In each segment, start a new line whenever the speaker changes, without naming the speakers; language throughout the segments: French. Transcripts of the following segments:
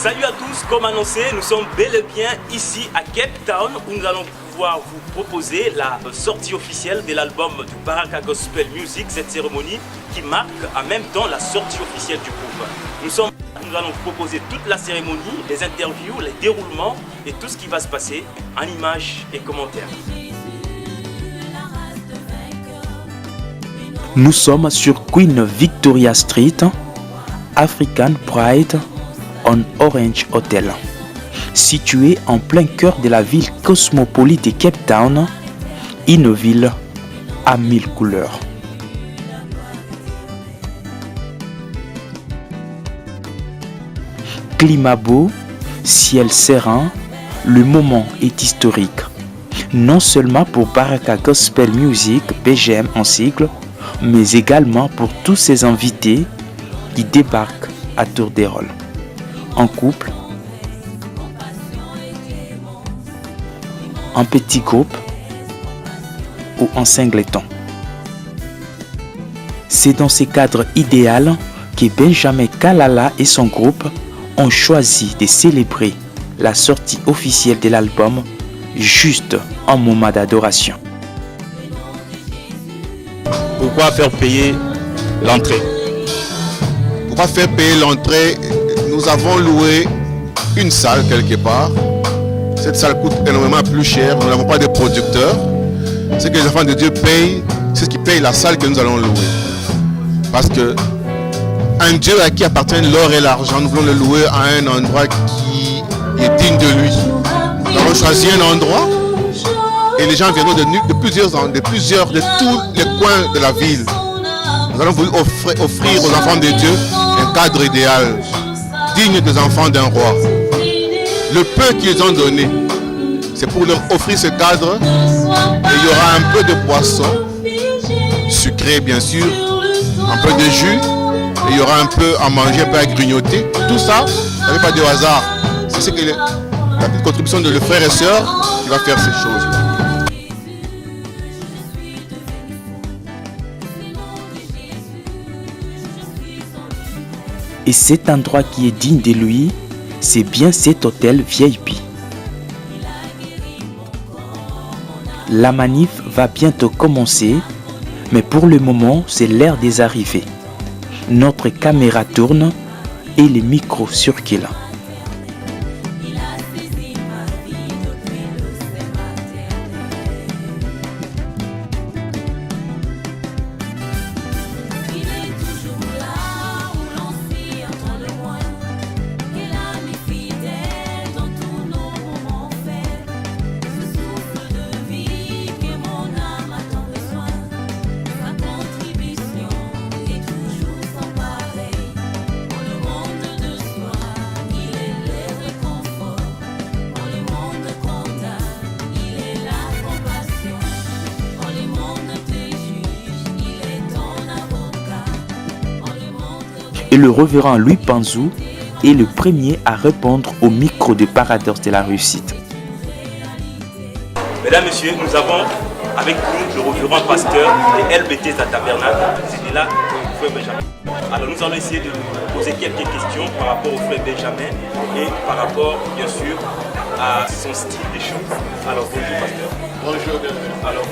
Salut à tous, comme annoncé, nous sommes bel et bien ici à Cape Town où nous allons pouvoir vous proposer la sortie officielle de l'album du Baraka Gospel Music, cette cérémonie qui marque en même temps la sortie officielle du groupe. Nous allons vous proposer toute la cérémonie, les interviews, les déroulements et tout ce qui va se passer en images et commentaires.
Nous sommes sur Queen Victoria Street, African Pride, on Orange Hotel, situé en plein cœur de la ville cosmopolite de Cape Town, une ville à 1000 couleurs. Climat beau, ciel serein, le moment est historique. Non seulement pour Baraka Gospel Music, BGM en sigle, mais également pour tous ces invités qui débarquent à tour de rôle, en couple, en petit groupe ou en singleton. C'est dans ce cadre idéal que Benjamin Kalala et son groupe ont choisi de célébrer la sortie officielle de l'album juste en moment d'adoration.
Pourquoi faire payer l'entrée?
Pourquoi faire payer l'entrée? Nous avons loué une salle quelque part. Cette salle coûte énormément plus cher. Nous n'avons pas de producteurs. Ce que les enfants de Dieu payent, c'est ce qui paye la salle que nous allons louer. Parce que un Dieu à qui appartiennent l'or et l'argent, nous voulons le louer à un endroit qui est digne de lui. Nous avons choisi un endroit et les gens viendront de tous les coins de la ville. Nous allons voulu offrir aux enfants de Dieu un cadre idéal, digne des enfants d'un roi. Le peu qu'ils ont donné, c'est pour leur offrir ce cadre. Et il y aura un peu de poisson, sucré bien sûr, un peu de jus, et il y aura un peu à manger, un peu à grignoter. Tout ça, ça n'est pas de hasard. C'est ce que la petite contribution de le frère et sœur qui va faire ces choses.
Et cet endroit qui est digne de lui, c'est bien cet hôtel VIP. La manif va bientôt commencer, mais pour le moment, c'est l'heure des arrivées. Notre caméra tourne et les micros circulent. Et le révérend Louis Panzou est le premier à répondre au micro de Paradoxe de la réussite.
Mesdames, Messieurs, nous avons avec nous le révérend pasteur de LBT Tabernacle. C'était là le frère Benjamin. Alors nous allons essayer de poser quelques questions par rapport au frère Benjamin et par rapport bien sûr à son style de chant. Alors bonjour pasteur.
Bonjour.
Alors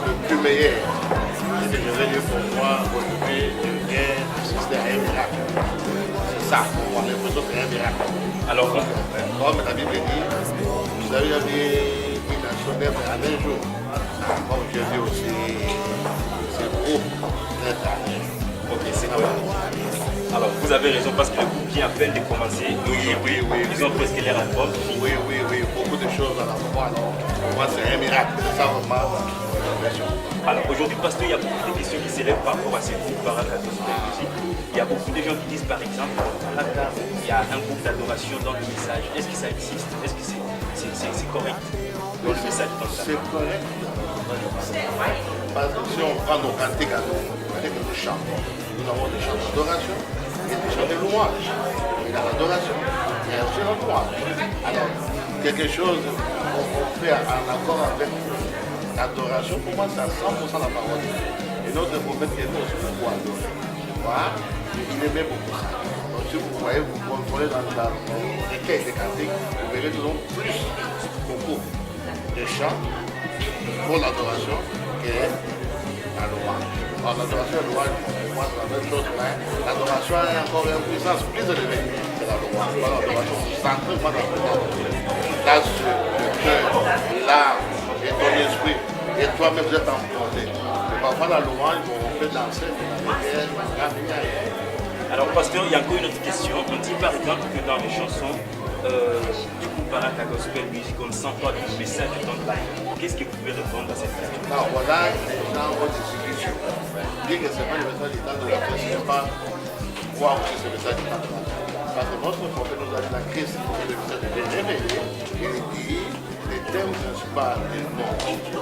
le plus meilleur. C'est que je vais dire pour moi, aujourd'hui, je viens assister à un miracle. C'est ça pour moi, l'impression que c'est un miracle.
Alors
comme la Bible dit, vous avez jamais une nation d'être en un jour. Comme je dis aussi, c'est beau d'être à un jour.
ok, c'est vrai. Alors vous avez raison parce que le groupe vient à peine de commencer.
Oui.
Ils ont presque leur album.
Oui, beaucoup de choses à la fois. Alors, pour moi, c'est un miracle. C'est ça vraiment l'impression.
Alors aujourd'hui, parce qu'il y a beaucoup de questions qui s'élèvent par rapport à ces groupes Baraka Gospel Music. Il y a beaucoup de gens qui disent par exemple, Baraka, il y a un groupe d'adoration dans le message. Est-ce que ça existe? Est-ce que c'est correct dans le message comme ça?
C'est correct. Parce que si on prend nos cantiques à nous, avec nos chants, nous avons des chants d'adoration et des chants de louange. Il y a l'adoration, il y a aussi la louange. Alors, quelque chose qu'on fait en accord avec l'adoration, pour moi, c'est à 100% la parole. Et notre prophète qui est là aussi pour adorer.
voir, il aimait beaucoup ça. Donc si vous voyez, vous contrôlez dans les caisses des cantiques, vous verrez toujours plus beaucoup de chants pour l'adoration que la louange. Alors l'adoration et la louange, pour moi c'est la même chose, mais l'adoration est encore une puissance plus élevée que la louange. L'adoration, vous centrez pas dans le cœur. Là, le cœur, l'âme et ton esprit, et toi-même vous êtes emporté. Et parfois la louange, on peut danser,
Alors, pasteur, il y a encore une autre question. On dit par exemple que dans les chansons du groupe Baraka Gospel Music, on sent pas le message dans le live. Qu'est-ce que vous pouvez répondre à cette question?
Non, voilà, les gens ont des discussions. Dire que ce n'est pas le message du temps de la Christ, ce n'est pas croire que c'est le message du temps de la Christ. Parce que notre prophète nous a dit la Christ, c'est le message de révéler. Il dit les thèmes principaux du monde,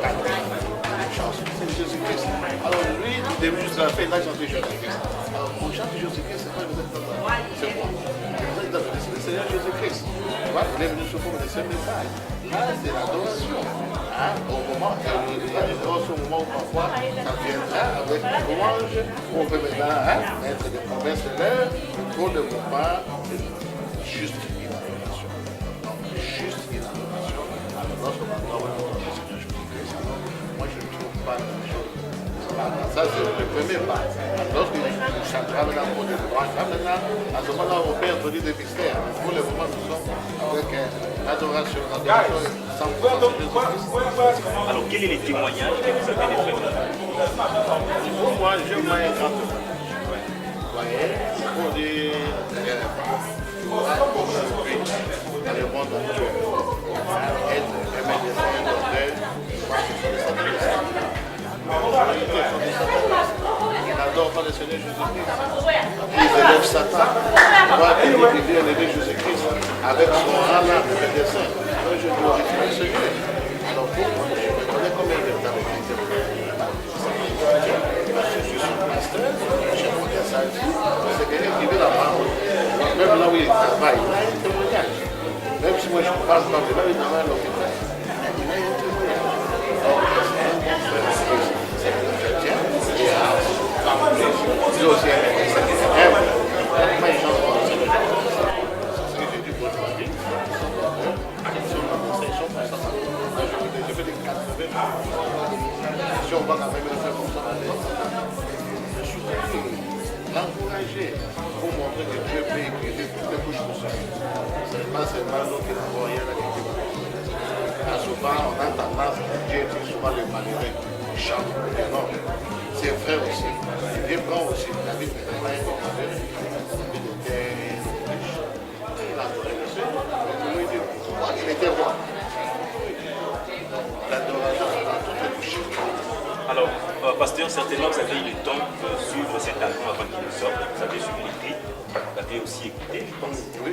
la chanson, c'est Jésus-Christ. Alors lui, du début jusqu'à la fin, il a chanté Jésus-Christ. Alors pour chanter Jésus-Christ, c'est pas le message de la Christ, c'est moi. C'est le Seigneur Jésus-Christ. Il est venu sous forme de ce message. Là, c'est l'adoration. Au moment, il y a ce moment où parfois ça viendra avec une louange, où on peut maintenant mettre des promesses de l'air, pour le moment, juste une adoration. Donc, juste une adoration. Alors, lorsque maintenant on entend Jésus-Christ, moi je ne trouve pas la même chose. Ça, c'est le premier pas. Lorsqu'il chantera maintenant pour des louanges, maintenant, à ce moment-là, on peut introduire des mystères. Pour le moment, nous sommes avec l'adoration, sans Jésus-Christ.
Alors, quel est les témoignages que vous avez des frères?
Pour moi, je vois un grand témoignage. Vous voyez, pour dire, dans le monde actuel, être un médecin d'ordre, il n'adore pas le Seigneur Jésus-Christ. Il élève Satan. Il vient élever Jésus-Christ avec son âme de médecin. Moi, je glorifie le Seigneur. Alors pour moi, je me connais comme un véritable chrétien. Je suis son pasteur, j'ai monté ça ici. C'est quelqu'un qui veut la parole. Même là où il travaille, il a un témoignage. Même si moi je ne parle pas, mais là où il travaille à l'hôpital, il a un témoignage. Donc, c'est un chrétien. Il aussi un médecin qui s'aime. Pas une chance pour le Seigneur. C'est ce que j'ai dit pour ma vie. Je fais des 80. Si on va quand même le faire comme ça, je suis l'encourager pour montrer que Dieu peut écrire toutes les couches pour ça. Ce n'est pas seulement nous qui n'avons rien à dire. Souvent, on a tendance à dire souvent les malheureux qui chantent. Non, c'est vrai aussi. Dieu prend aussi la vie de l'être humain. Il a adoré le Seigneur. Il était roi. L'adoration, c'est dans toutes les couches.
Alors, pasteur, certainement vous avez eu le temps de suivre cet album avant qu'il ne sorte. Vous avez suivi les clips, vous l'avez aussi écouté, je pense.
Oui,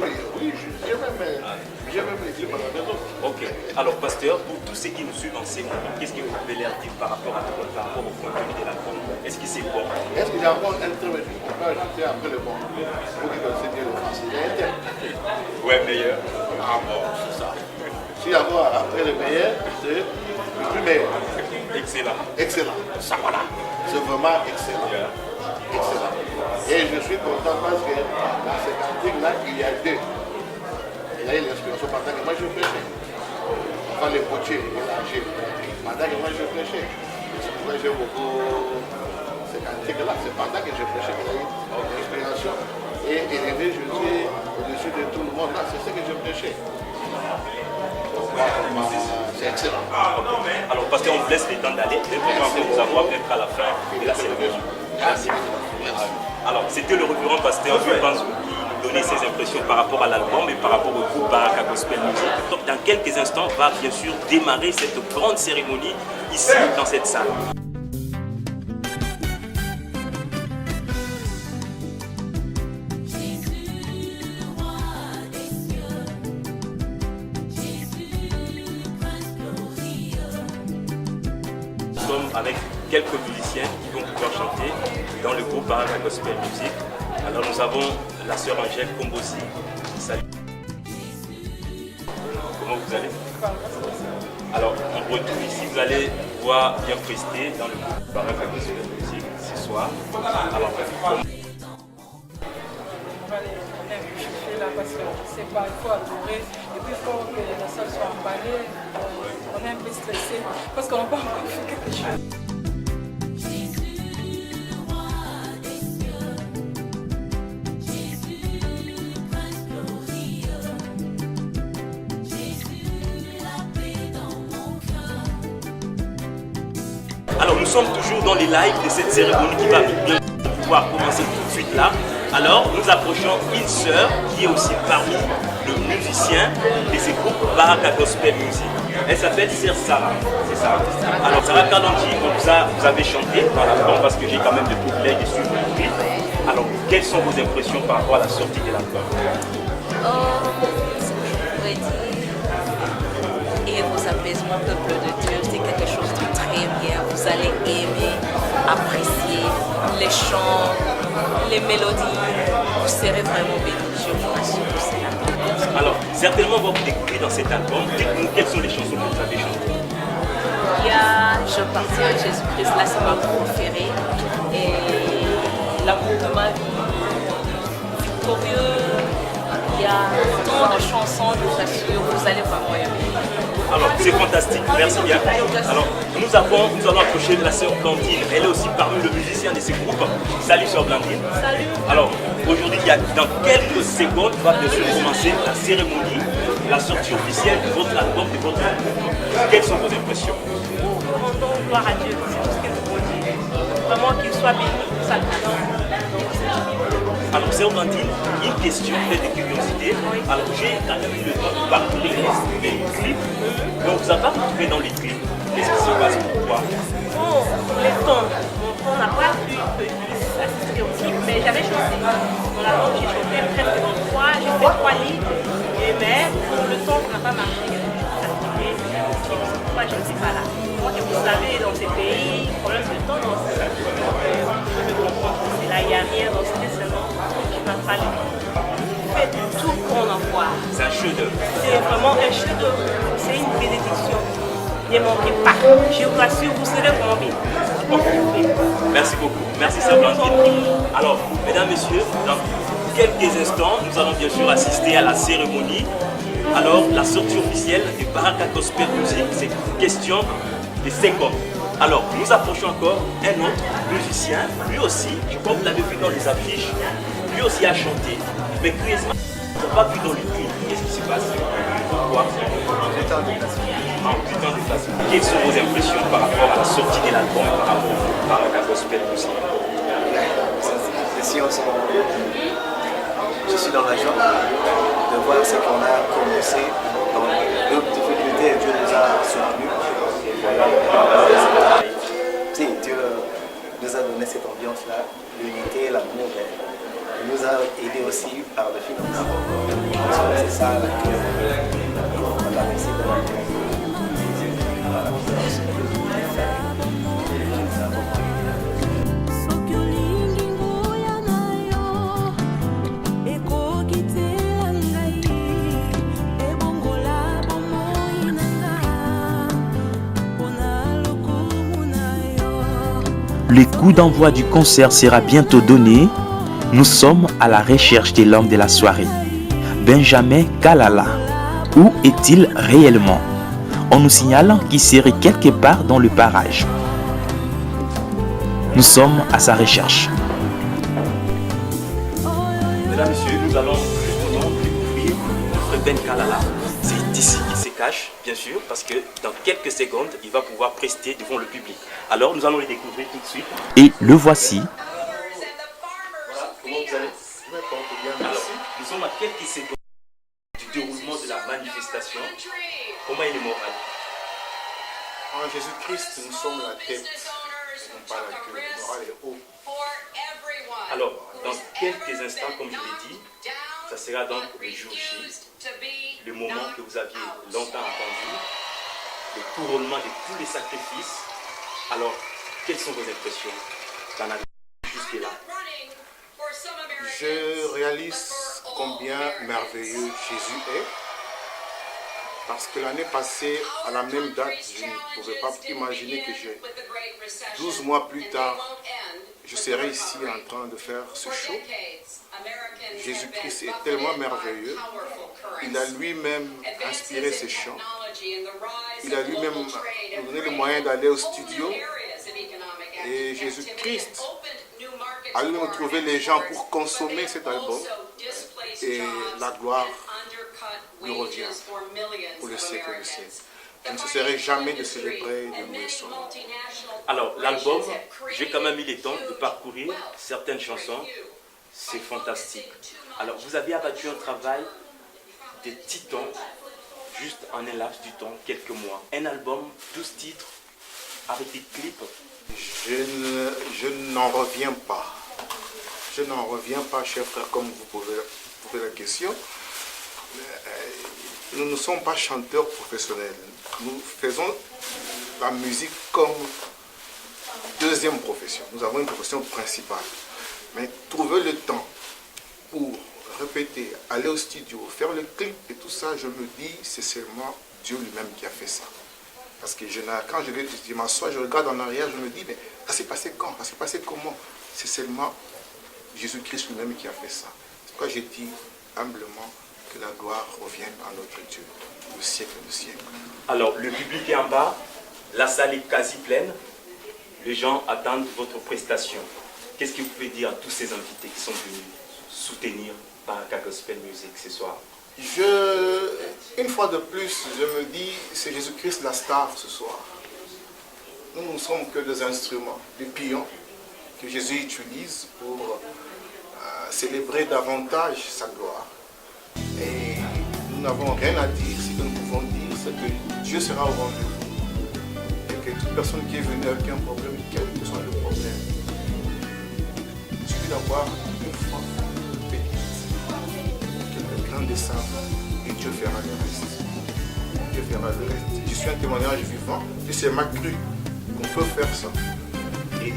j'ai même les clips à la maison.
Ok. Alors, pasteur, pour tous ceux qui nous suivent en ces moments, qu'est-ce que vous pouvez leur dire par rapport au contenu de l'album? Est-ce que c'est bon?
Est-ce qu'il y a encore un truc que je peux ajouter après le bon? Pour qu'ils connaissent bien le français. Il y a un thème.
Ouais, meilleur.
Ah bon, c'est ça. S'il y a encore après le meilleur, c'est le plus meilleur.
Excellent.
Excellent. Ça voilà. C'est vraiment excellent. Excellent. Et je suis content parce que dans ces cantiques-là, il y a deux. Il y a eu l'inspiration pendant que moi je prêchais. Enfin, les potiers, les lâchés. Pendant que moi je prêchais. C'est pourquoi j'aime beaucoup ces cantiques-là. C'est pendant que je prêchais qu'il y a eu l'inspiration. Et élever Jésus au-dessus de tout le monde. Là, c'est ce que je prêchais. C'est excellent.
Alors, pasteur, on vous laisse le temps d'aller. Mais vraiment, vous avoir peut-être à la fin de la célébration. Merci. Alors, c'était le révérend pasteur, je pense, qui nous donnait ses impressions par rapport à l'album et par rapport au groupe Baraka Gospel Music. Donc, dans quelques instants, on va bien sûr démarrer cette grande cérémonie ici, dans cette salle. Avec quelques musiciens qui vont pouvoir chanter dans le groupe Baraka Gospel Music. Alors nous avons la sœur Angèle Kombosi. Salut. Comment vous allez? Alors en retour ici, vous allez pouvoir bien prester dans le groupe Baraka Gospel Music ce soir. Alors,
parce que c'est pas, il faut adorer. Et puis il faut que la salle soit emballée. On est un peu stressé parce qu'on n'a pas encore fait quelque chose.
Alors nous sommes toujours dans les lives de cette cérémonie qui va bien pouvoir commencer tout de suite là. Alors nous approchons une sœur qui est aussi parmi les musiciens de ce groupe Baraka Gospel Music. Elle s'appelle Sœur Sarah, c'est ça. Alors Sarah Kalonji, vous avez chanté dans l'album parce que j'ai quand même le privilège de suivre le clip. Alors quelles sont vos impressions par rapport à la sortie de l'album?
Ce que je pourrais dire, et vos apaisements, peuple de Dieu, c'est quelque chose de très bien. Vous allez aimer, apprécier les chants, les mélodies. Vous serez vraiment bénis, je vous rassure de cela.
Alors, certainement, on va vous découvrir dans cet album. Dites-nous quelles sont les chansons que vous avez chantées.
Il y a Je partais à Jésus-Christ, là c'est ma préférée. Et L'amour de ma vie, Victorieux. Il y a tant de chansons, je vous assure, vous allez vraiment aimer.
Alors, c'est fantastique, merci bien. Alors, nous allons approcher la sœur Blandine. Elle est aussi parmi les musiciens de ce groupe. Salut sœur Blandine.
Salut.
Alors, aujourd'hui, dans quelques secondes, va bien sûr commencer la cérémonie, la sortie officielle de votre album, de votre groupe. Quelles sont vos impressions?
Rendons gloire à Dieu, c'est tout ce que nous pouvons dire. Vraiment qu'il soit béni pour sa présence.
Alors, sœur Blandine, une question peut-être de curiosité. Alors, j'ai quand même eu le temps de parcourir les clips. Donc, vous n'avez pas retrouvé dans les clips. Qu'est-ce qui se passe? Pourquoi?
Bon, les tons. Mon ton n'a pas pu assister au clip, mais j'avais chanté. Dans la langue, j'ai chanté presque dans j'ai fait 3 livres. Mais pour le ton, ça n'a pas marché. Pourquoi je ne suis pas là? Moi, vous savez, dans ces pays, le problème c'est le temps. Donc, je me comprends. C'est là, il n'y a rien. Donc, c'était seulement qui m'a fallu. Faites tout pour en voir.
C'est un chef-d'œuvre.
C'est vraiment un chef-d'œuvre. C'est une bénédiction. Ne manquez pas. Je vous rassure, vous serez vraiment bien.
Merci beaucoup. Merci, sœur Blandine. Alors, mesdames, messieurs, dans quelques instants, nous allons bien sûr assister à la cérémonie. Alors, la sortie officielle de Baraka Gospel Music, c'est une question de 5 ans. Alors, nous approchons encore un autre musicien. Lui aussi, je crois que vous l'avez vu dans les affiches, lui aussi a chanté. Mais curieusement, on n'a pas vu dans le clip. Qu'est-ce qui se passe? Pourquoi? En putain de déplacement. Quelles sont vos impressions par rapport à la sortie de l'album, par rapport à Baraka Gospel Music?
Je suis dans la joie de voir ce qu'on a commencé dans nos difficultés et Dieu nous a soutenus. Si Dieu nous a donné cette ambiance-là, l'unité, l'amour, il nous a aidés aussi par le financement. C'est ça qu'on a réussi de la
Le coup d'envoi du concert sera bientôt donné. Nous sommes à la recherche de l'homme de la soirée, Benjamin Kalala. Où est-il réellement? On nous signale qu'il serait quelque part dans le barrage. Nous sommes à sa recherche.
Mesdames, messieurs, nous allons justement découvrir notre Ben Kalala. C'est ici qu'il se cache, bien sûr, parce que dans quelques secondes, il va pouvoir prester devant le public. Alors, nous allons le découvrir tout de suite.
Et le voici.
Voilà, comment vous allez? Alors, nous sommes à quelques secondes du déroulement de la manifestation. Comment est le moral?
En Jésus-Christ, nous sommes la tête, non pas la queue. Le moral est haut.
Alors, dans quelques instants, comme je l'ai dit, ça sera donc le jour J, le moment que vous aviez longtemps attendu, le couronnement de tous les sacrifices. Alors, quelles sont vos impressions dans la vie jusque-là?
Je réalise combien merveilleux Jésus est, Parce que l'année passée, à la même date, je ne pouvais pas imaginer que 12 mois plus tard, je serais ici en train de faire ce show. Jésus-Christ est tellement merveilleux. Il a lui-même inspiré ces chants. Il a lui-même donné le moyen d'aller au studio. Et Jésus-Christ a lui-même trouvé les gens pour consommer cet album. Et la gloire lui revient pour le siècle des siècles. Je ne cesserai jamais de célébrer et de louer son nom.
Alors, l'album, j'ai quand même eu le temps de parcourir certaines chansons. C'est fantastique. Alors, vous avez abattu un travail de titan, juste en un laps du temps, quelques mois. Un album, 12 titres, avec des clips.
Je n'en reviens pas. Je n'en reviens pas, chers frères, comme vous pouvez la question. Nous ne sommes pas chanteurs professionnels. Nous faisons la musique comme deuxième profession. Nous avons une profession principale. Mais trouver le temps pour répéter, aller au studio, faire le clip et tout ça, je me dis, c'est seulement Dieu lui-même qui a fait ça. Parce que quand je m'assois, je regarde en arrière, je me dis, mais ça s'est passé quand? Ça s'est passé comment? C'est seulement Jésus-Christ lui-même qui a fait ça. C'est pourquoi j'ai dit humblement que la gloire revienne à notre Dieu, le siècle du siècle.
Alors, le public est en bas, la salle est quasi pleine, les gens attendent votre prestation. Qu'est-ce que vous pouvez dire à tous ces invités qui sont venus soutenir Baraka Gospel Music ce soir?
Une fois de plus, je me dis, c'est Jésus-Christ la star ce soir. Nous ne sommes que des instruments, des pions que Jésus utilise pour célébrer davantage sa gloire. Et nous n'avons rien à dire. Ce que nous pouvons dire, c'est que Dieu sera au rendez-vous. Et que toute personne qui est venue avec un problème, quel que soit le problème, il suffit d'avoir une foi petite, quelques grains de sable, et Dieu fera le reste. Dieu fera le reste. Je suis un témoignage vivant, et c'est ma crue qu'on peut faire ça. Et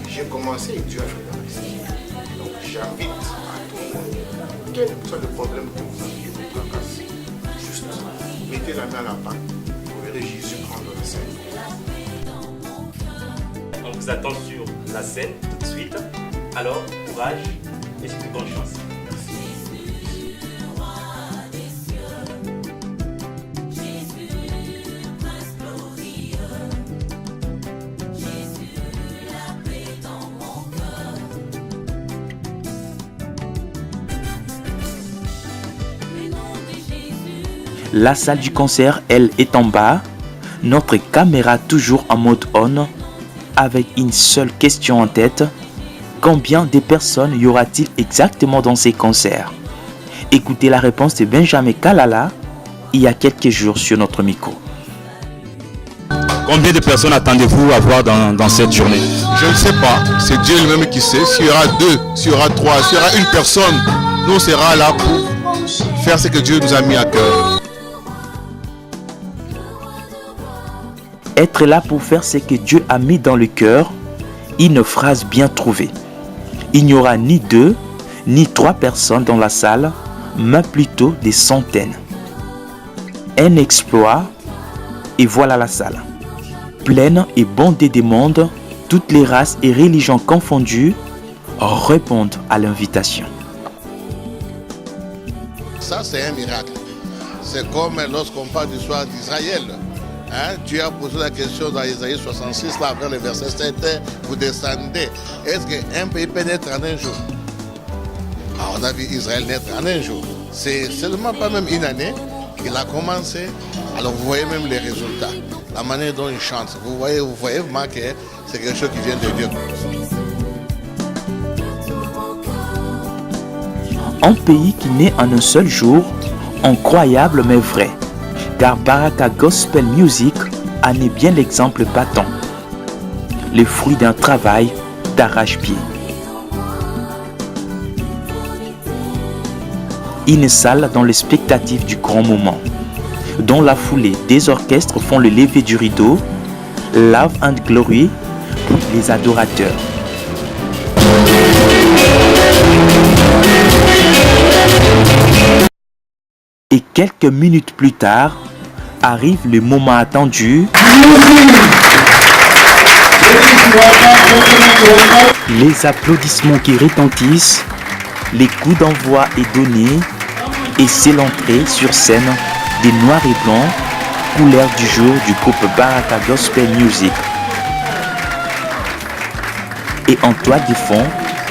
j'ai commencé et Dieu a fait le reste. Donc j'invite à tout le monde, quel que soit le problème que vous avez, vous tracassez, juste mettez la main à la pâte, vous verrez Jésus prendre la scène.
On vous attend sur la scène tout de suite. Alors, courage et surtout bonne chance.
La salle du concert, elle, est en bas. Notre caméra toujours en mode on, avec une seule question en tête. Combien de personnes y aura-t-il exactement dans ces concerts? Écoutez la réponse de Benjamin Kalala il y a quelques jours sur notre micro.
Combien de personnes attendez-vous avoir dans cette journée?
Je ne sais pas, c'est Dieu lui-même qui sait. S'il y aura 2, s'il y aura 3, s'il y aura une personne, nous on sera là pour faire ce que Dieu nous a mis à cœur.
Être là pour faire ce que Dieu a mis dans le cœur, une phrase bien trouvée. Il n'y aura ni 2, ni 3 personnes dans la salle, mais plutôt des centaines. Un exploit, et voilà la salle. Pleine et bondée de monde, toutes les races et religions confondues répondent à l'invitation.
Ça, c'est un miracle. C'est comme lorsqu'on parle du soir d'Israël. Tu as posé la question dans Isaïe 66, là, après le verset 7, vous descendez. Est-ce qu'un pays peut naître en un jour? On a vu Israël naître en un jour. C'est seulement pas même une année qu'il a commencé. Alors vous voyez même les résultats, la manière dont il chante. Vous voyez vraiment que c'est quelque chose qui vient de Dieu.
Un pays qui naît en un seul jour, incroyable mais vrai. Car Baraka Gospel Music en est bien l'exemple patent. Le fruit d'un travail d'arrache-pied. Une salle dans l'expectative du grand moment. Dans la foulée, des orchestres font le lever du rideau, Love and Glory pour les adorateurs. Et Quelques minutes plus tard, arrive le moment attendu. Les applaudissements qui retentissent, les coups d'envoi est donné et c'est l'entrée sur scène des noirs et blancs, couleur du jour du groupe Baraka Gospel Music. Et en toile de fond,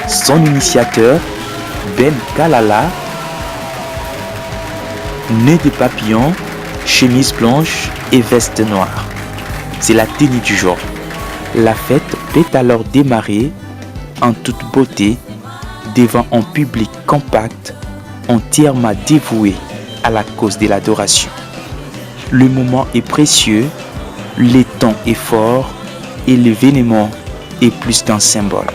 son initiateur, Ben Kalala, nez de papillon, chemise blanche et veste noire. C'est la tenue du jour. La fête peut alors démarrer en toute beauté devant un public compact, entièrement dévoué à la cause de l'adoration. Le moment est précieux, le temps est fort et l'événement est plus qu'un symbole.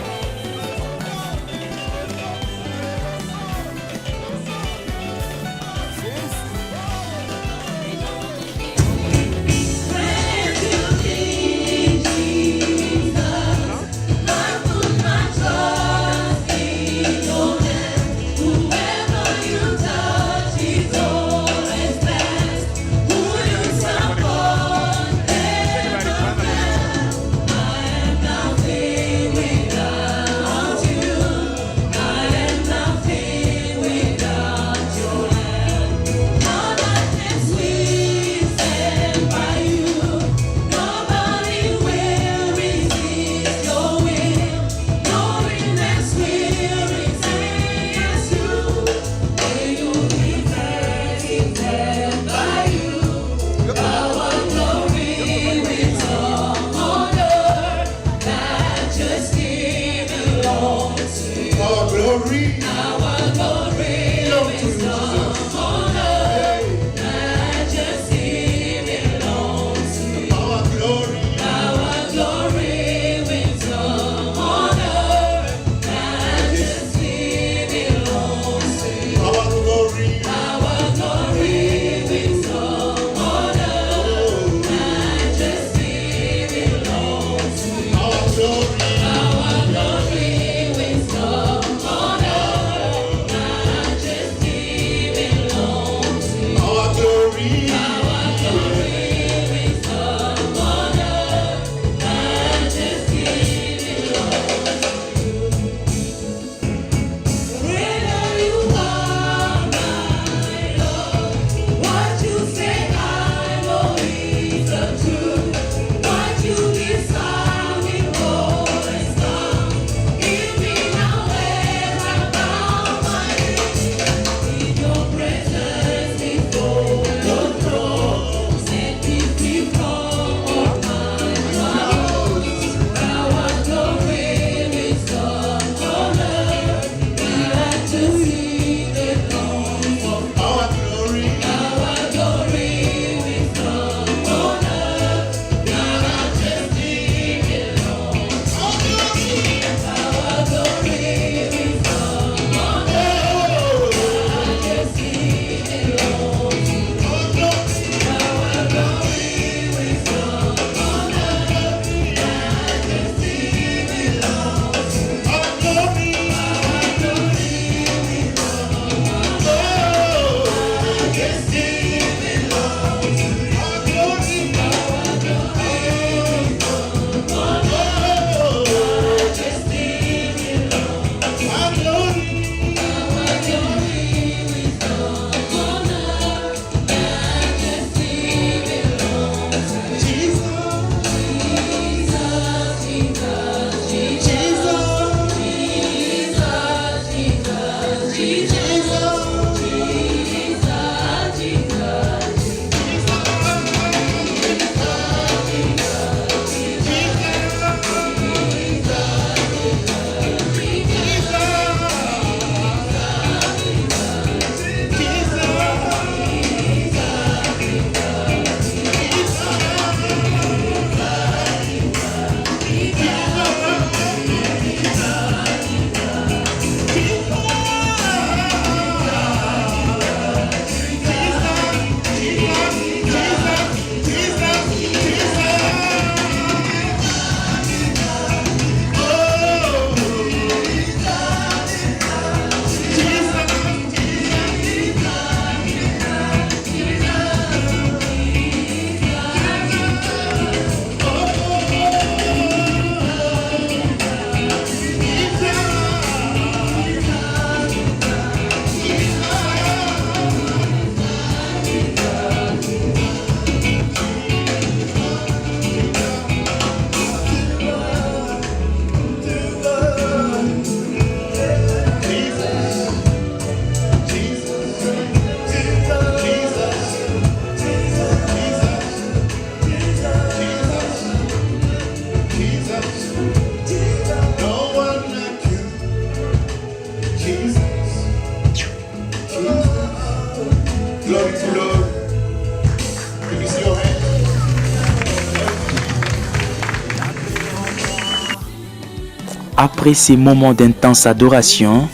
Après ces moments d'intense adoration,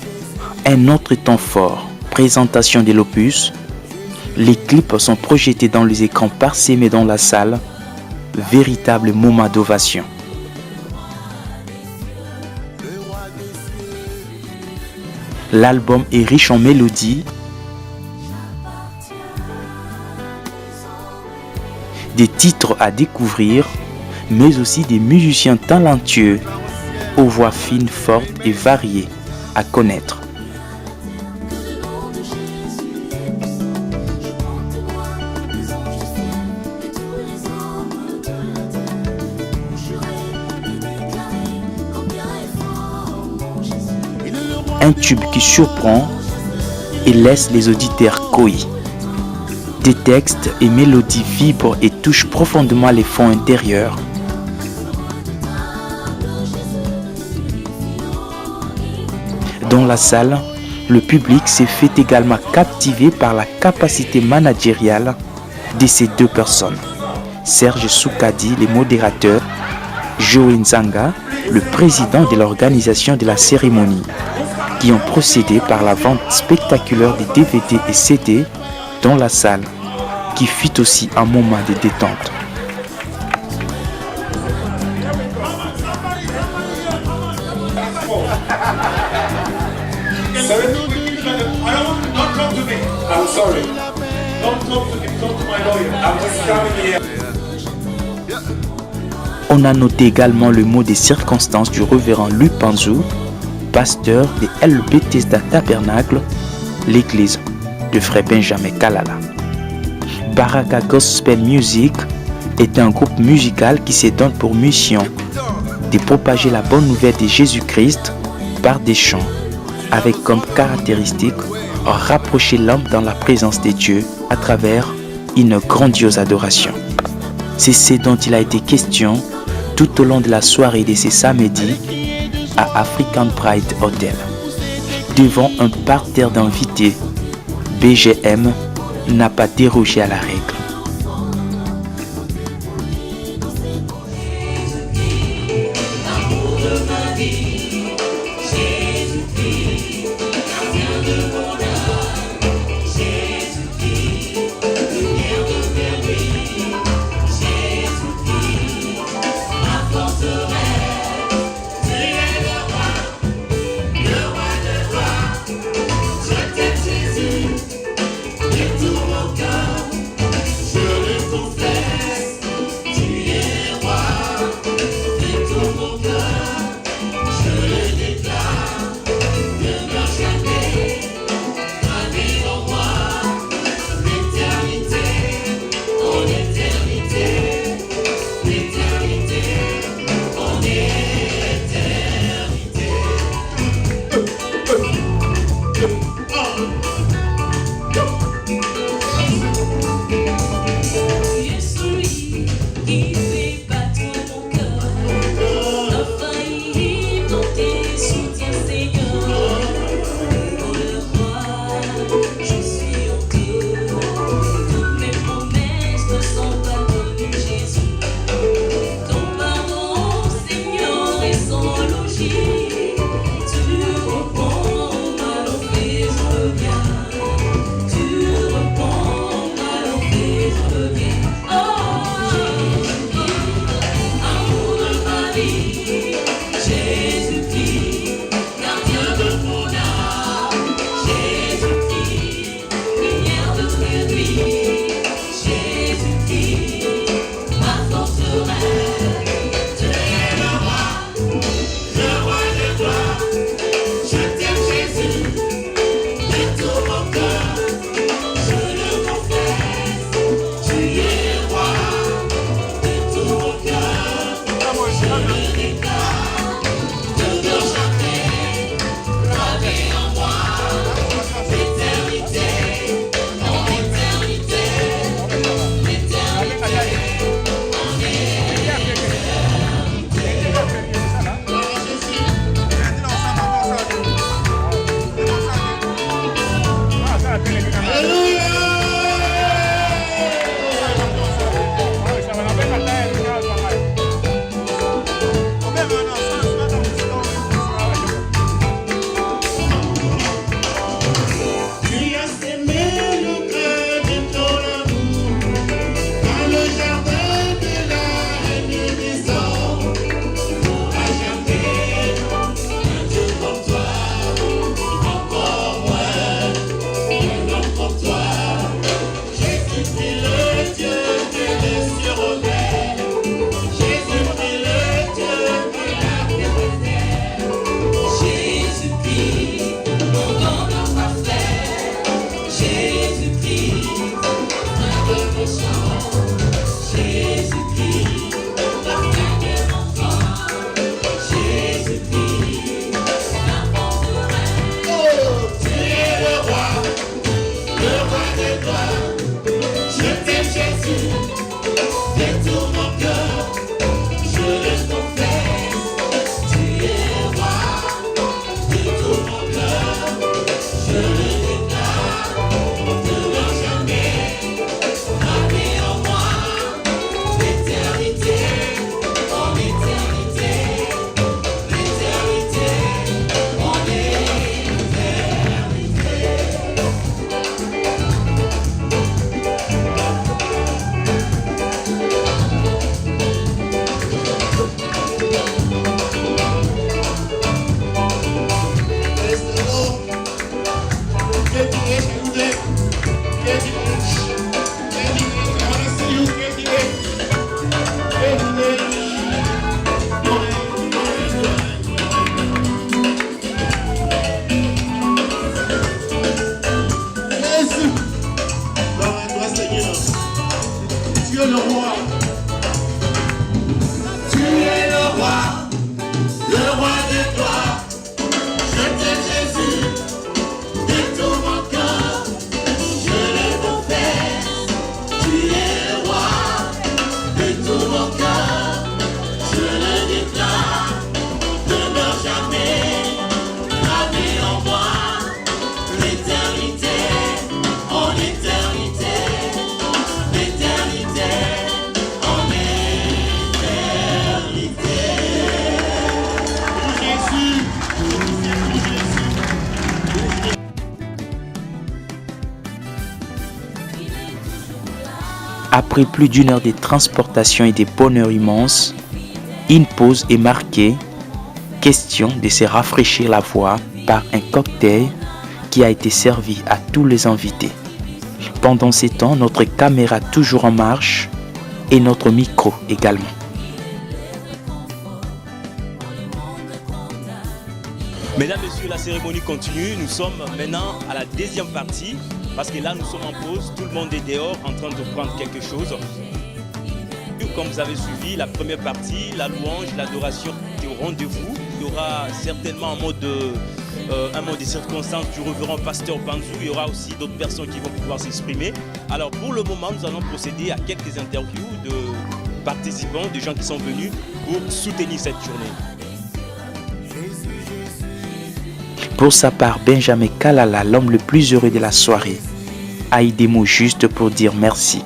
un autre temps fort, présentation de l'opus. Les clips sont projetés dans les écrans parsemés dans la salle, véritable moment d'ovation. L'album est riche en mélodies, des titres à découvrir, mais aussi des musiciens talentueux, aux voix fines, fortes et variées à connaître. Un tube qui surprend et laisse les auditeurs cohis. Des textes et mélodies vibrent et touchent profondément les fonds intérieurs. Dans la salle, le public s'est fait également captiver par la capacité managériale de ces deux personnes. Serge Soukadi, le modérateur, Joe Nzanga, le président de l'organisation de la cérémonie, qui ont procédé par la vente spectaculaire des DVD et CD dans la salle, qui fut aussi un moment de détente. On a noté également le mot des circonstances du révérend Luc Panzou, pasteur de El Bethesda Tabernacle, l'église de Frère Benjamin Kalala. Baraka Gospel Music est un groupe musical qui se donne pour mission de propager la bonne nouvelle de Jésus-Christ par des chants, avec comme caractéristique rapprocher l'homme dans la présence de Dieu à travers une grandiose adoration. C'est ce dont il a été question tout au long de la soirée de ce samedi à African Pride Hotel. Devant un parterre d'invités, BGM n'a pas dérogé à la règle.
es le roi de gloire. Je t'aime Jésus, de tout mon cœur. Je le confesse, tu es le roi de tout mon cœur. Je le déclare, demeure jamais gravé en moi. L'éternité, en éternité, l'éternité, en éternité. Jésus,
Après plus d'une heure de transportation et de bonheur immense, une pause est marquée, question de se rafraîchir la voix par un cocktail qui a été servi à tous les invités. Pendant ces temps, notre caméra toujours en marche et notre micro également.
Mesdames, Messieurs, la cérémonie continue. Nous sommes maintenant à la deuxième partie parce que là, nous sommes en pause. Tout le monde est dehors en train de prendre quelque chose. Comme vous avez suivi, la première partie, la louange, l'adoration est au rendez-vous. Il y aura certainement un mot de circonstance du révérend pasteur Banzou. Il y aura aussi d'autres personnes qui vont pouvoir s'exprimer. Alors pour le moment, nous allons procéder à quelques interviews de participants, de gens qui sont venus pour soutenir cette journée.
Pour sa part, Benjamin Kalala, l'homme le plus heureux de la soirée, a eu des mots justes pour dire merci.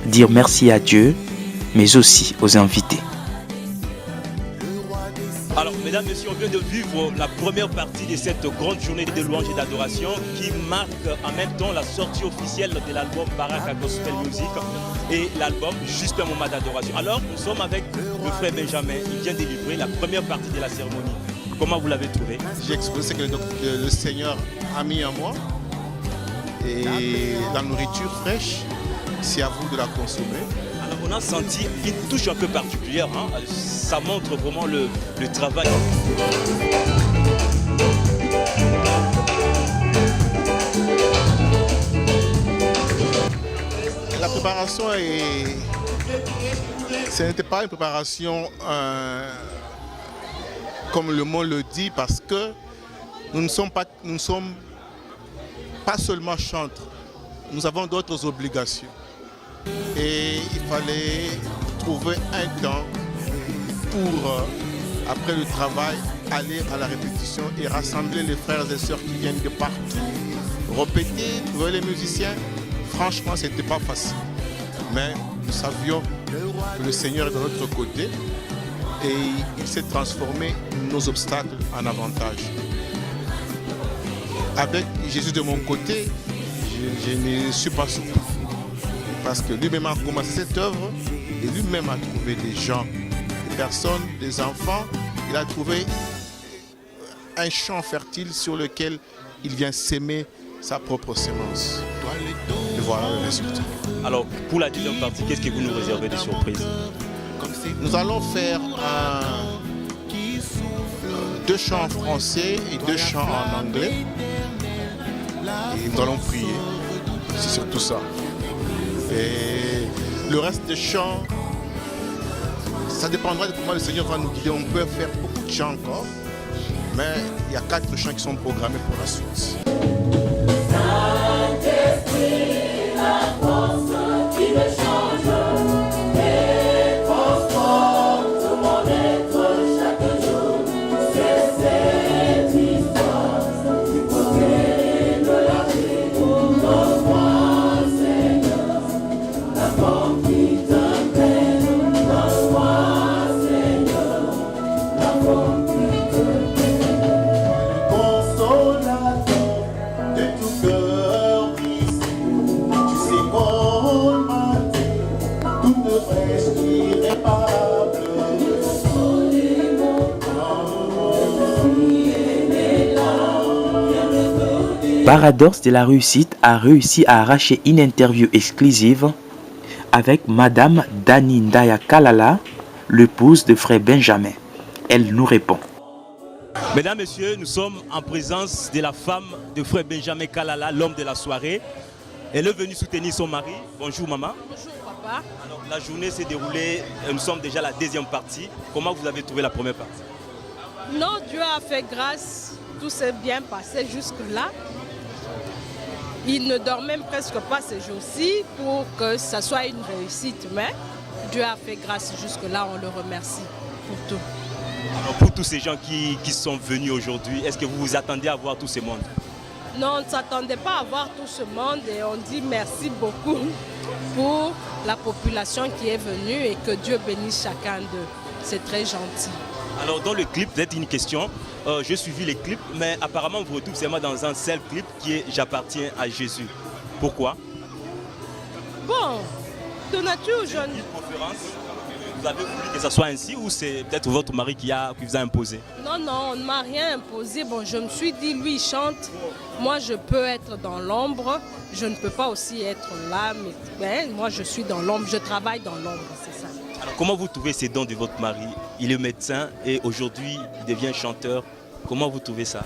Dire merci à Dieu, mais aussi aux invités.
Alors, mesdames, messieurs, on vient de vivre la première partie de cette grande journée de louange et d'adoration qui marque en même temps la sortie officielle de l'album Baraka Gospel Music et l'album Juste un moment d'adoration. Alors, nous sommes avec le frère Benjamin. Il vient de livrer la première partie de la cérémonie. Comment vous l'avez trouvé?
J'ai exposé ce que le Seigneur a mis en moi. Et la nourriture fraîche, c'est à vous de la consommer.
Alors on a senti une touche un peu particulière. Hein? Ça montre vraiment le travail.
La préparation ce n'était pas une préparation comme le mot le dit, parce que nous ne sommes pas seulement chantres, nous avons d'autres obligations. Et il fallait trouver un temps pour, après le travail, aller à la répétition et rassembler les frères et sœurs qui viennent de partout. Répéter, trouver les musiciens, franchement, ce n'était pas facile. Mais nous savions que le Seigneur est de notre côté. Et il s'est transformé nos obstacles en avantage. Avec Jésus de mon côté, je ne suis pas surpris. Parce que lui-même a commencé cette œuvre et lui-même a trouvé des gens, des personnes, des enfants. Il a trouvé un champ fertile sur lequel il vient s'aimer sa propre sémence. Et voilà le résultat.
Alors, pour la deuxième partie, qu'est-ce que vous nous réservez de surprise?
Nous allons faire 2 chants en français et 2 chants en anglais. Et nous allons prier. C'est surtout ça. Et le reste des chants, ça dépendra de comment le Seigneur va nous guider. On peut faire beaucoup de chants encore, mais il y a 4 chants qui sont programmés pour la suite.
Saint-Esprit, la force qui me change.
Paradoxe de la réussite a réussi à arracher une interview exclusive avec Madame Dani Ndaya Kalala, l'épouse de frère Benjamin. Elle nous répond.
Mesdames, Messieurs, nous sommes en présence de la femme de frère Benjamin Kalala, l'homme de la soirée. Elle est venue soutenir son mari. Bonjour maman.
Bonjour papa. pas.
Alors, la journée s'est déroulée, nous sommes déjà à la deuxième partie. Comment vous avez trouvé la première partie?
Non, Dieu a fait grâce, tout s'est bien passé jusque-là. Il ne dort même presque pas ces jours-ci pour que ça soit une réussite, mais Dieu a fait grâce jusque-là, on le remercie pour tout.
Alors, pour tous ces gens qui sont venus aujourd'hui, est-ce que vous vous attendez à voir tout ce monde?
Non, on ne s'attendait pas à voir tout ce monde et on dit merci beaucoup pour la population qui est venue et que Dieu bénisse chacun d'eux. C'est très gentil.
Alors dans le clip, peut-être une question, j'ai suivi les clips, mais apparemment on vous retrouve seulement dans un seul clip qui est « J'appartiens à Jésus ». Pourquoi?
Bon, de nature, je ne...
Vous avez voulu que ça soit ainsi ou c'est peut-être votre mari qui vous a imposé?
Non, non, on ne m'a rien imposé. Bon, je me suis dit, lui il chante, moi je peux être dans l'ombre, je ne peux pas aussi être là, mais moi je suis dans l'ombre, je travaille dans l'ombre, c'est ça.
Alors comment vous trouvez ces dons de votre mari? Il est médecin et aujourd'hui il devient chanteur. Comment vous trouvez ça?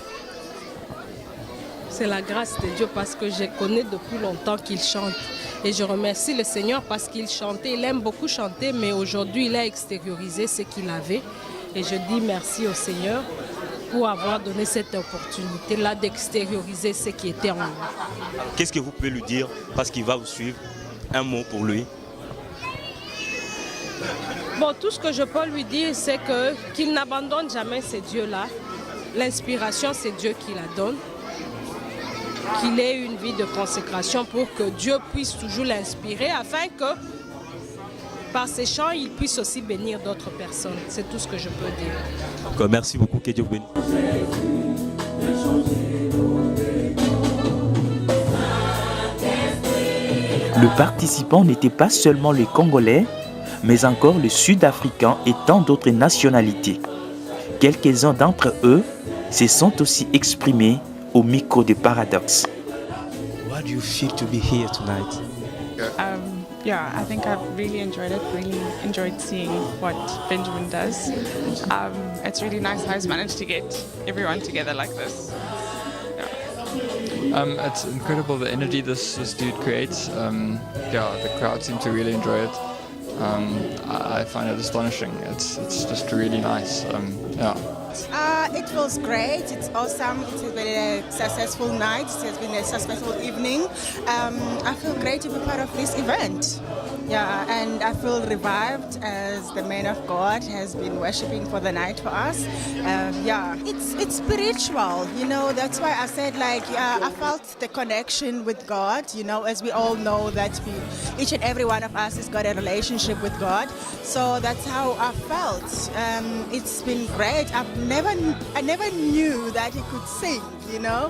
C'est la grâce de Dieu parce que je connais depuis longtemps qu'il chante. Et je remercie le Seigneur parce qu'il chantait, il aime beaucoup chanter, mais aujourd'hui il a extériorisé ce qu'il avait. Et je dis merci au Seigneur pour avoir donné cette opportunité-là d'extérioriser ce qui était en lui.
Qu'est-ce que vous pouvez lui dire parce qu'il va vous suivre? Un mot pour lui.
Bon, tout ce que je peux lui dire, c'est qu'il n'abandonne jamais ces dieux-là. L'inspiration, c'est Dieu qui la donne. Qu'il ait une vie de consécration pour que Dieu puisse toujours l'inspirer afin que par ses chants, il puisse aussi bénir d'autres personnes. C'est tout ce que je peux dire.
Donc, merci beaucoup, que Dieu vous bénisse.
Le participant n'était pas seulement les Congolais, mais encore les Sud-Africains et tant d'autres nationalités. Quelques-uns d'entre eux se sont aussi exprimés au micro de Paradox.
What do you feel to be here tonight?
Yeah, I think I've really enjoyed it, really enjoyed seeing what Benjamin does. It's really nice how he's managed to get everyone together like this.
It's incredible the energy this dude creates. The crowd seem to really enjoy it. I find it astonishing. It's just really nice.
It feels great. It's awesome. It has been a successful night. It has been a successful evening. I feel great to be part of this event. Yeah, and I feel revived as the man of God has been worshiping for the night for us. It's spiritual, you know. That's why I said I felt the connection with God. You know, as we all know that each and every one of us has got a relationship with God. So that's how I felt. It's been great. I never knew that he could sing. You know,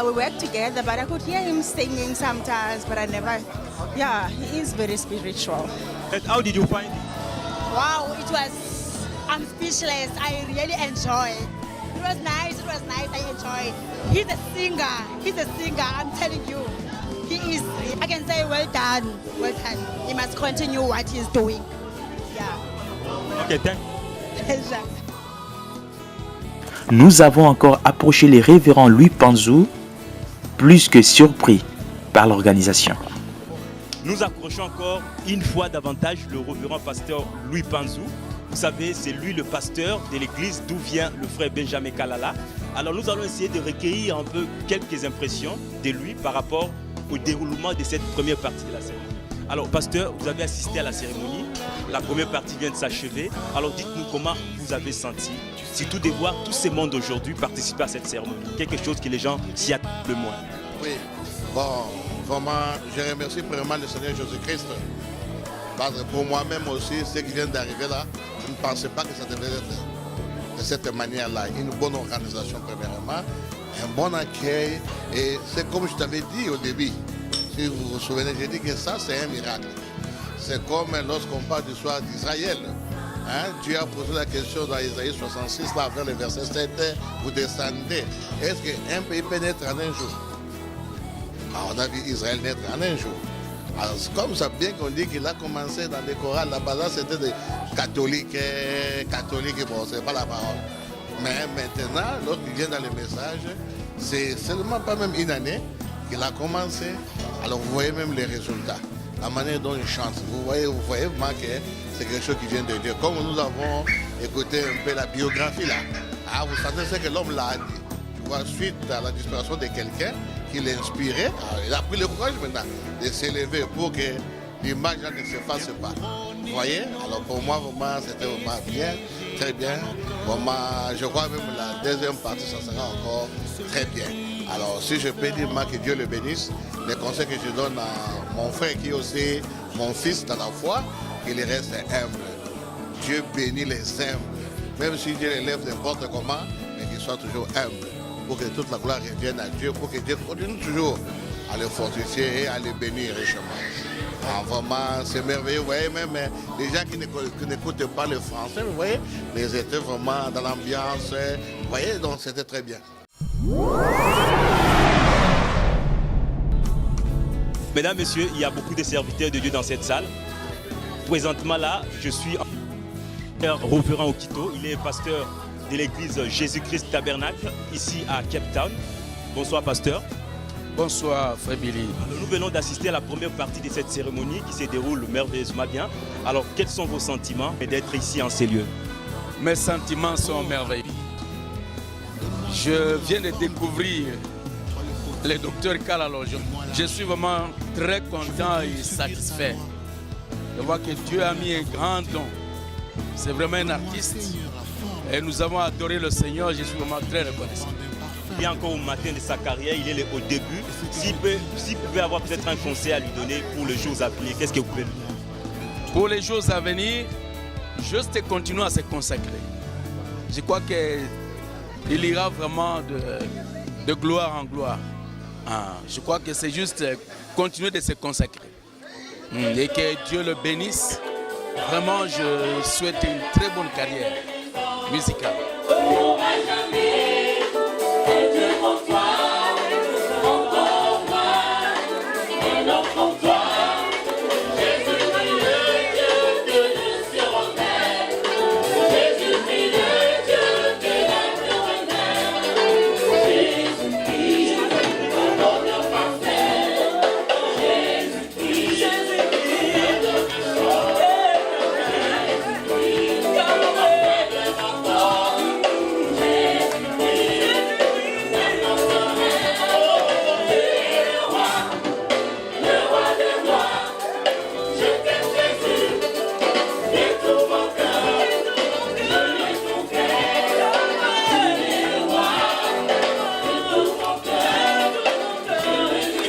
we worked together, but I could hear him singing sometimes, but I never. Yeah, he is very spiritual.
And how did you find it?
Wow, I'm speechless. I really enjoyed. It was nice, I enjoyed. He's a singer, I'm telling you. He is, I can say well done. He must continue what he's doing. Yeah.
Okay, thank you.
Nous avons encore approché les révérends Louis Panzou, plus que surpris par l'organisation.
Nous approchons encore une fois davantage le révérend pasteur Louis Panzou. Vous savez, c'est lui le pasteur de l'église d'où vient le frère Benjamin Kalala. Alors nous allons essayer de recueillir un peu quelques impressions de lui par rapport au déroulement de cette première partie de la cérémonie. Alors pasteur, vous avez assisté à la cérémonie. La première partie vient de s'achever. Alors dites-nous comment vous avez senti, surtout de voir tout ce monde aujourd'hui participer à cette cérémonie. Quelque chose que les gens s'y attendent le moins.
Oui, bon, vraiment, je remercie vraiment le Seigneur Jésus-Christ. Parce que pour moi-même aussi, ce qui vient d'arriver là, je ne pensais pas que ça devait être de cette manière-là. Une bonne organisation premièrement, un bon accueil. Et c'est comme je t'avais dit au début, si vous vous souvenez, j'ai dit que ça c'est un miracle. C'est comme lorsqu'on parle du soir d'Israël. Dieu a posé la question dans Isaïe 66, là, vers le verset 7, vous descendez. Est-ce qu'un pays peut naître en un jour? On a vu Israël naître en un jour. Alors, comme ça, bien qu'on dit qu'il a commencé dans les chorales, là-bas, là, c'était des catholiques, bon, c'est pas la parole. Mais maintenant, lorsqu'il vient dans les messages, c'est seulement pas même une année qu'il a commencé. Alors, vous voyez même les résultats. la manière dont il chante. Vous voyez vraiment que c'est quelque chose qui vient de Dieu. Comme nous avons écouté un peu la biographie là, vous sentez ce que l'homme l'a dit. Tu vois, suite à la disparition de quelqu'un qui l'a inspiré, il a pris le courage maintenant de s'élever pour que l'image là ne s'efface pas. Vous voyez? Alors pour moi, vraiment, c'était vraiment bien, très bien. Vraiment, je crois même la deuxième partie, ça sera encore très bien. Alors si je peux dire que Dieu le bénisse, les conseils que je donne à mon frère qui est aussi mon fils dans la foi, qu'il reste humble. Dieu bénit les humbles. Même si Dieu les lève n'importe comment, mais qu'il soit toujours humble. Pour que toute la gloire revienne à Dieu, pour que Dieu continue toujours à le fortifier et à le bénir richement. Vraiment, c'est merveilleux. Vous voyez, même les gens qui n'écoutent pas le français, vous voyez, ils étaient vraiment dans l'ambiance. Vous voyez, donc c'était très bien.
Mesdames, Messieurs, il y a beaucoup de serviteurs de Dieu dans cette salle. Présentement là, je suis Reverend Okito. Il est pasteur de l'église Jésus-Christ Tabernacle, ici à Cape Town. Bonsoir, pasteur.
Bonsoir, frère Billy.
Alors, nous venons d'assister à la première partie de cette cérémonie qui se déroule merveilleusement bien. Alors, quels sont vos sentiments d'être ici en ces lieux?
Mes sentiments sont merveilleux. Je viens de découvrir le docteur Kalalo. Je suis vraiment très content et satisfait de voir que Dieu a mis un grand don. C'est vraiment un artiste et nous avons adoré le Seigneur. Je suis vraiment très reconnaissant.
Il est encore au matin de sa carrière, il est au début. S'il pouvait avoir peut-être un conseil à lui donner pour les jours à venir, qu'est-ce que vous pouvez lui dire?
Pour les jours à venir, juste continuer à se consacrer. Je crois qu'il ira vraiment de gloire en gloire. Je crois que c'est juste continuer de se consacrer. Et que Dieu le bénisse. Vraiment, je souhaite une très bonne carrière musicale.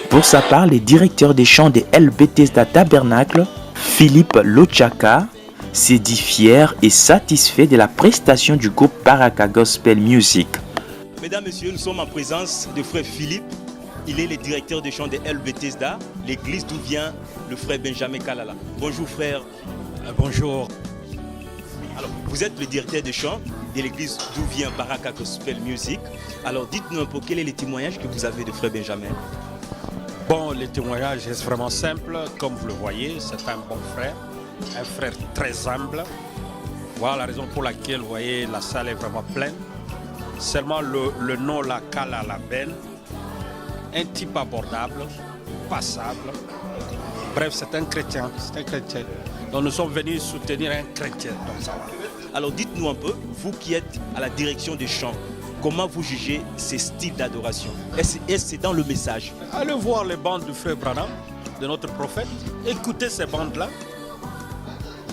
Pour sa part, le directeur des chants de El Bethesda Tabernacle, Philippe Lochaka, s'est dit fier et satisfait de la prestation du groupe Baraka Gospel Music.
Mesdames, Messieurs, nous sommes en présence de frère Philippe. Il est le directeur des chants de El Bethesda, l'église d'où vient le frère Benjamin Kalala. Bonjour frère.
Bonjour.
Alors, vous êtes le directeur des chants de l'église d'où vient Baraka Gospel Music. Alors, dites-nous un peu quel est le témoignage que vous avez de frère Benjamin.
Bon, le témoignage est vraiment simple. Comme vous le voyez, c'est un bon frère, un frère très humble. Voilà la raison pour laquelle, vous voyez, la salle est vraiment pleine. Seulement le nom, la Kalala Ben, un type abordable, passable. Bref, c'est un chrétien, Donc nous sommes venus soutenir un chrétien. Donc ça va.
Alors dites-nous un peu, vous qui êtes à la direction des chants, comment vous jugez ces styles d'adoration? Est-ce que c'est dans le message?
Allez voir les bandes du frère Branham, de notre prophète. Écoutez ces bandes-là.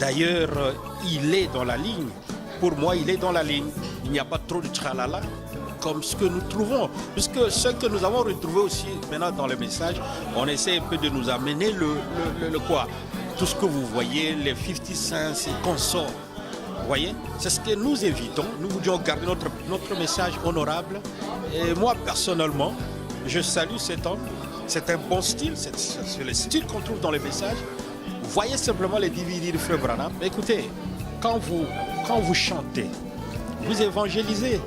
D'ailleurs, il est dans la ligne. Pour moi, il est dans la ligne. Il n'y a pas trop de tralala comme ce que nous trouvons. Puisque ce que nous avons retrouvé aussi maintenant dans le message, on essaie un peu de nous amener le quoi? Tout ce que vous voyez, les 50 cents et consorts. Vous voyez, c'est ce que nous évitons. Nous voulions garder notre message honorable. Et moi, personnellement, je salue cet homme. C'est un bon style. C'est le style qu'on trouve dans les messages. Vous voyez simplement les DVD de frère Branham. Mais écoutez, quand vous chantez, vous évangélisez.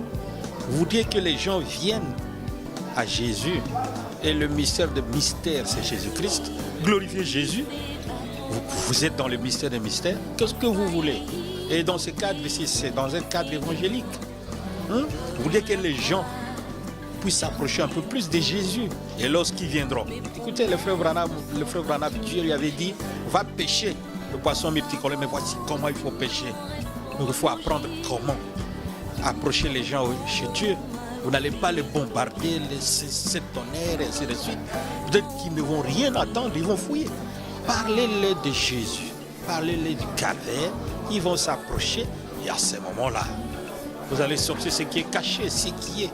Vous dites que les gens viennent à Jésus. Et le mystère de mystère, c'est Jésus-Christ. Glorifiez Jésus. Vous êtes dans le mystère des mystères. Qu'est-ce que vous voulez? Et dans ce cadre ici, c'est dans un cadre évangélique. Vous dites que les gens puissent s'approcher un peu plus de Jésus. Et lorsqu'ils viendront, écoutez, le frère Branham, Dieu lui avait dit, va pêcher le poisson multicolore, mais voici comment il faut pêcher. Donc il faut apprendre comment approcher les gens chez Dieu. Vous n'allez pas les bombarder, les sept tonnerres, et ainsi de suite. Peut-être qu'ils ne vont rien attendre, ils vont fouiller. Parlez-les de Jésus, parlez-les du calvaire, ils vont s'approcher et à ce moment-là, vous allez sortir ce qui est caché, ce qui est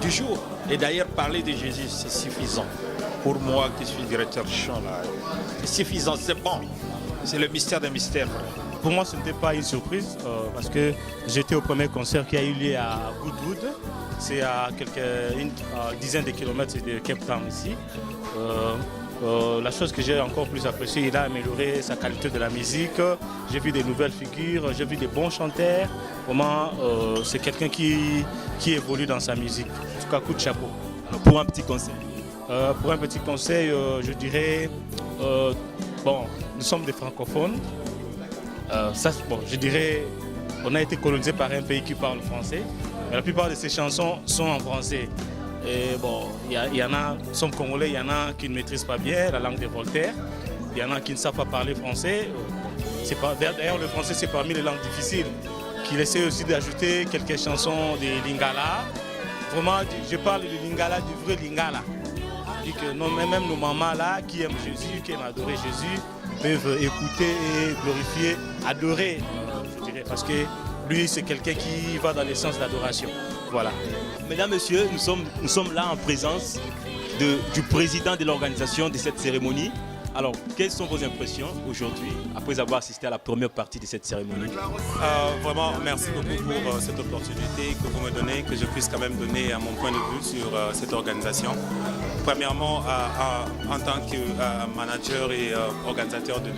du jour. Et d'ailleurs, parler de Jésus, c'est suffisant. Pour moi qui suis directeur de chant, là, c'est suffisant, c'est bon. C'est le mystère des mystères.
Pour moi, ce n'était pas une surprise parce que j'étais au premier concert qui a eu lieu à Goodwood. C'est à une dizaine de kilomètres de Cape Town ici. La chose que j'ai encore plus appréciée, il a amélioré sa qualité de la musique. J'ai vu des nouvelles figures, j'ai vu des bons chanteurs. Vraiment, c'est quelqu'un qui évolue dans sa musique. En tout cas, coup de chapeau.
Pour un petit conseil.
Pour un petit conseil, je dirais, bon, nous sommes des francophones. Je dirais, on a été colonisé par un pays qui parle français. Mais la plupart de ces chansons sont en français. Et bon, il y en a, nous sommes congolais, il y en a qui ne maîtrisent pas bien la langue de Voltaire. Il y en a qui ne savent pas parler français. D'ailleurs, le français, c'est parmi les langues difficiles. Qu'il essaie aussi d'ajouter quelques chansons de Lingala. Vraiment, je parle du Lingala, du vrai Lingala. Et que même nos mamans là, qui aiment Jésus, qui aiment adorer Jésus, peuvent écouter et glorifier, adorer, je dirais, parce que lui, c'est quelqu'un qui va dans l'essence d'adoration. Voilà.
Mesdames, Messieurs, nous sommes là en présence du président de l'organisation de cette cérémonie. Alors, quelles sont vos impressions aujourd'hui, après avoir assisté à la première partie de cette cérémonie?
Vraiment, merci beaucoup pour cette opportunité que vous me donnez, que je puisse quand même donner mon point de vue sur cette organisation. Premièrement, en tant que manager et organisateur de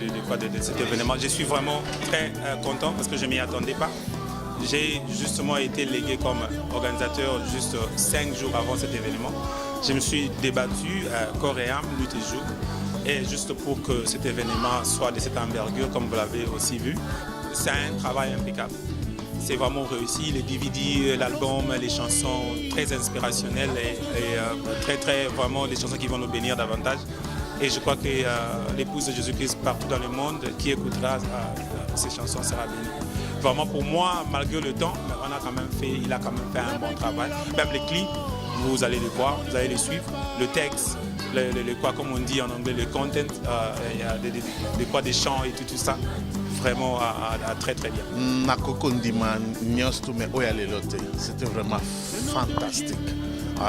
cet événement, je suis vraiment très content parce que je ne m'y attendais pas. J'ai justement été légué comme organisateur juste 5 jours avant cet événement. Je me suis débattu corps et âme, nuit et jour. Et juste pour que cet événement soit de cette envergure, comme vous l'avez aussi vu, c'est un travail impeccable. C'est vraiment réussi, les DVD, l'album, les chansons très inspirationnelles et très vraiment des chansons qui vont nous bénir davantage. Et je crois que l'épouse de Jésus-Christ partout dans le monde qui écoutera ces chansons sera bénie. Vraiment pour moi, malgré le temps, il a quand même fait un bon travail. Même les clips, vous allez les voir, vous allez les suivre. Le texte, comme on dit en anglais, le content, il y a des chants et tout ça. Vraiment très très bien.
C'était vraiment fantastique.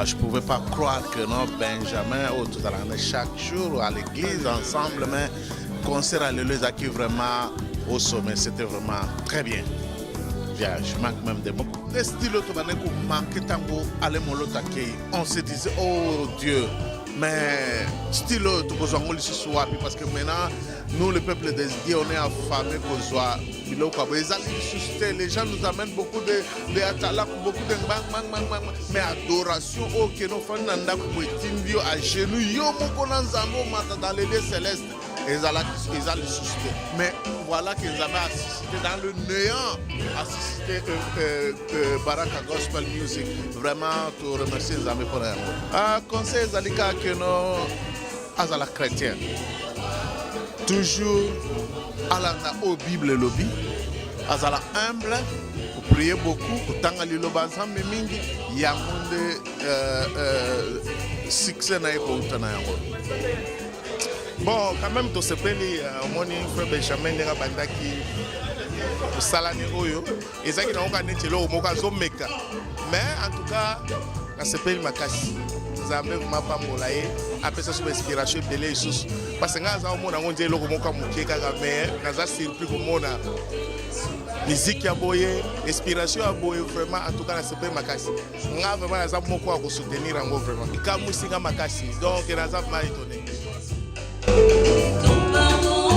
Je ne pouvais pas croire que Benjamin, chaque jour à l'église ensemble, mais concert à l'Église qui vraiment au sommet, c'était vraiment très bien. Je manque même des mots. On se disait, oh Dieu, mais stylo parce que maintenant nous le peuple des dieux on est affamés les gens nous amènent beaucoup de atalak, beaucoup de mais adoration ok nous faisons à genoux dans les lieux célestes ils allaient susciter. Mais voilà qu'ils avaient assisté dans le néant, assisté Baraka Gospel Music. Vraiment, tout remercier les amis pour l'amour. Conseil Zalika que nous, à la chrétienne, toujours à la Bible lobby, à la humble, pour prier beaucoup, pour tangali lobanza mingi, yamunde succès na eko utana yango. Bon, quand même, tout ce pays, mon frère Benjamin n'est pas bandaki au salani oyo. Et ça qui n'a aucun intérêt au mokazo meka. Mais en tout cas, dans ce pays, ma casse, Zambé m'a pas molaye. Après ça, sur inspiration de l'Ésus. Parce que nous avons un monde où nous avons mais nous avons surpris pour nous. Musique a boyé, inspiration a boyé vraiment. En tout cas, dans ce pays, ma casse. Nous avons vraiment beaucoup à soutenir en gros vraiment. Et comme nous sommes ma casse, donc nous avons mal étonné.
Ton pardon,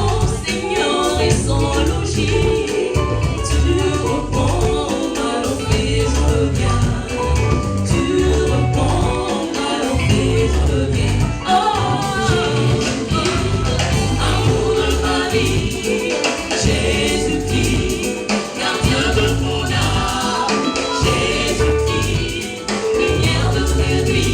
Seigneur, est sans logis. Tu reprends, alors fais reviens. Tu reprends, alors fais reviens. Oh, Jésus-Christ, amour de ma vie. Jésus-Christ, gardien de mon âme. Jésus-Christ, lumière de mes nuits.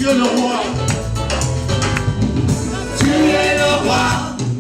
Tu es le roi. Tu es le roi.